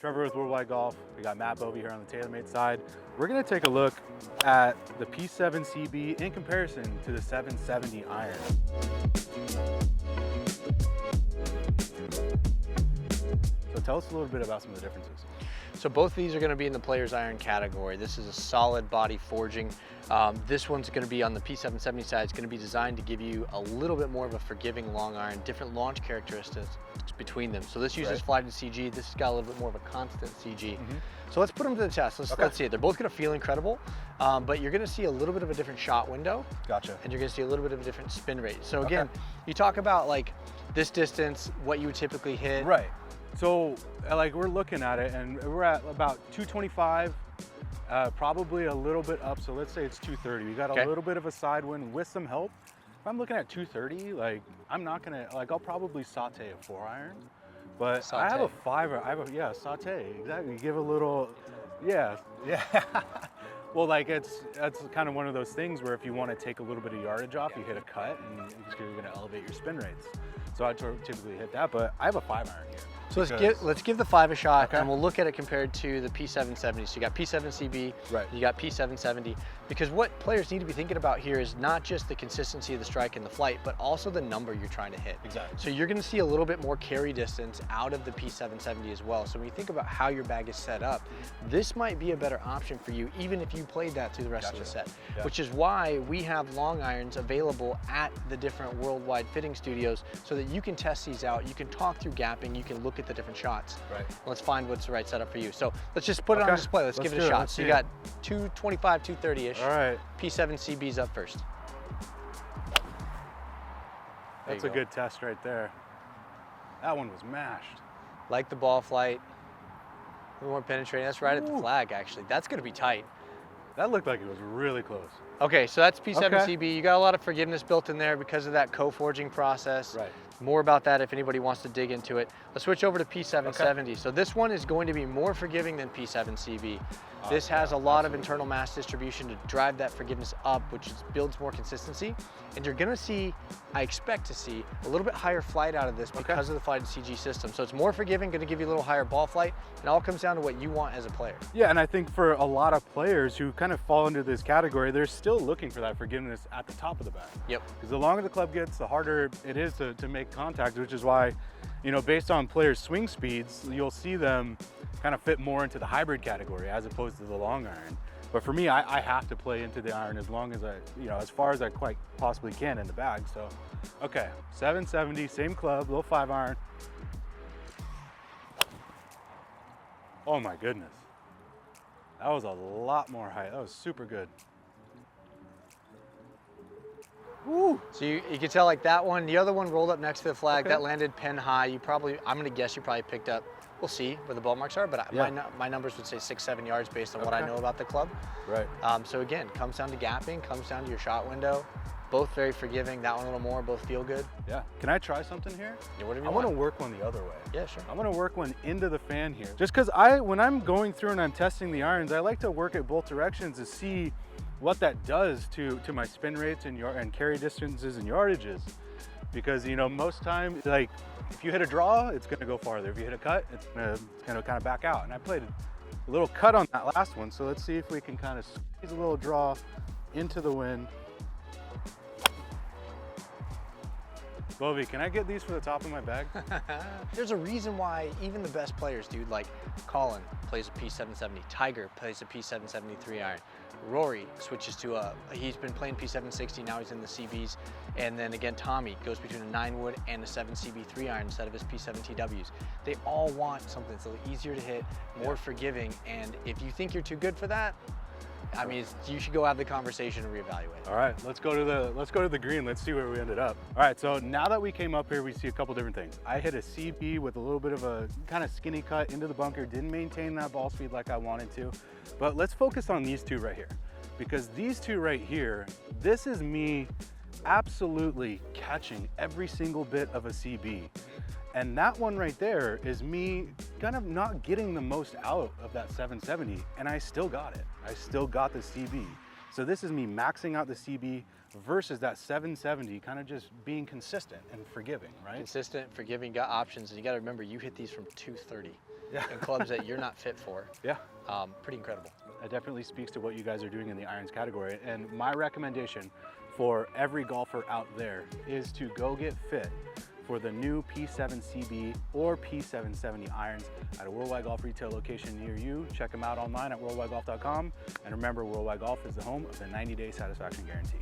Trevor with Worldwide Golf. We got Matt Bovee here on the TaylorMade side. We're gonna take a look at the P7CB in comparison to the 770 iron. So tell us a little bit about some of the differences. So both of these are going to be in the player's iron category. This is a solid body forging. This one's going to be on the P770 side. It's going to be designed to give you a little bit more of a forgiving long iron, different launch characteristics between them. So this uses flighted CG. This has got a little bit more of a constant CG. So let's put them to the test. Let's see it. They're both going to feel incredible, but you're going to see a little bit of a different shot window. Gotcha. And you're going to see a little bit of a different spin rate. So again, you talk about like this distance, what you would typically hit. Right. So like we're looking at it and we're at about 225, probably a little bit up. So let's say it's 230. We got a little bit of a side wind with some help. If I'm looking at 230, like I'm not gonna, like I'll probably saute a 4-iron, but I have a 5-iron, yeah, saute, exactly. Give a little, yeah. Well, like that's kind of one of those things where if you want to take a little bit of yardage off, you hit a cut and you're gonna elevate your spin rates. So I typically hit that, but I have a 5-iron here. So let's give the 5 a shot, and we'll look at it compared to the P770. So you got P7CB, you got P770, because what players need to be thinking about here is not just the consistency of the strike and the flight, but also the number you're trying to hit. Exactly. So you're going to see a little bit more carry distance out of the P770 as well. So when you think about how your bag is set up, this might be a better option for you, even if you played that through the rest of the set, which is why we have long irons available at the different worldwide fitting studios so that you can test these out, you can talk through gapping, you can look at the different shots. Let's find what's the right setup for you. So let's just put it on display. Let's give it a shot. So you got 225, 230-ish. All right. P7CB's up first. That's a good test right there. That one was mashed. Like the ball flight. A little more penetrating. That's right at the flag, actually. That's going to be tight. That looked like it was really close. Okay, so that's P7CB. You got a lot of forgiveness built in there because of that co-forging process. Right. More about that if anybody wants to dig into it. Let's switch over to P770. So this one is going to be more forgiving than P7CB. This has a lot of internal mass distribution to drive that forgiveness up, which builds more consistency. And you're gonna see, I expect to see, a little bit higher flight out of this because of the flighted CG system. So it's more forgiving, gonna give you a little higher ball flight. It all comes down to what you want as a player. Yeah, and I think for a lot of players who kind of fall into this category, they're still looking for that forgiveness at the top of the bag. Yep. Because the longer the club gets, the harder it is to make contact, which is why, you know, based on players' swing speeds, you'll see them kind of fit more into the hybrid category as opposed to the long iron. But for me, I have to play into the iron as long as as far as I quite possibly can in the bag. So, okay, 770, same club, little 5-iron. Oh my goodness. That was a lot more height. That was super good. Woo. So you can tell like that one, the other one rolled up next to the flag, that landed pen high. You probably, I'm gonna guess you probably picked up, we'll see where the ball marks are, but my numbers would say 6-7 yards based on what I know about the club. Right. So again, comes down to gapping, comes down to your shot window. Both very forgiving, that one a little more, both feel good. Yeah. Can I try something here? Yeah, whatever you want. I want to work one the other way. Yeah, sure. I want to work one into the fan here. Just because when I'm going through and I'm testing the irons, I like to work it both directions to see what that does to my spin rates and carry distances and yardages. Because, you know, most times, like, if you hit a draw, it's going to go farther. If you hit a cut, it's going to kind of back out. And I played a little cut on that last one, so let's see if we can kind of squeeze a little draw into the wind. Bovee, can I get these for the top of my bag? There's a reason why even the best players, dude, like Colin plays a P770, Tiger plays a P773 iron, Rory switches to he's been playing P760, now he's in the CBs, and then again Tommy goes between a 9-wood and a 7CB 3-iron instead of his P7TWs. They all want something that's a little easier to hit, more forgiving, and if you think you're too good for that, I mean, you should go have the conversation and reevaluate. All right, let's go to the green. Let's see where we ended up. All right, so now that we came up here, we see a couple different things. I hit a CB with a little bit of a kind of skinny cut into the bunker, didn't maintain that ball speed like I wanted to. But let's focus on these two right here, because these two right here, this is me absolutely catching every single bit of a CB. And that one right there is me kind of not getting the most out of that 770, and I still got it. I still got the CB. So this is me maxing out the CB versus that 770 kind of just being consistent and forgiving, right? Consistent, forgiving, got options, and you got to remember you hit these from 230. and clubs that you're not fit for. Yeah. Pretty incredible. That definitely speaks to what you guys are doing in the irons category. And my recommendation for every golfer out there is to go get fit for the new P7CB or P770 irons at a Worldwide Golf retail location near you. Check them out online at worldwidegolf.com. And remember, Worldwide Golf is the home of the 90-day satisfaction guarantee.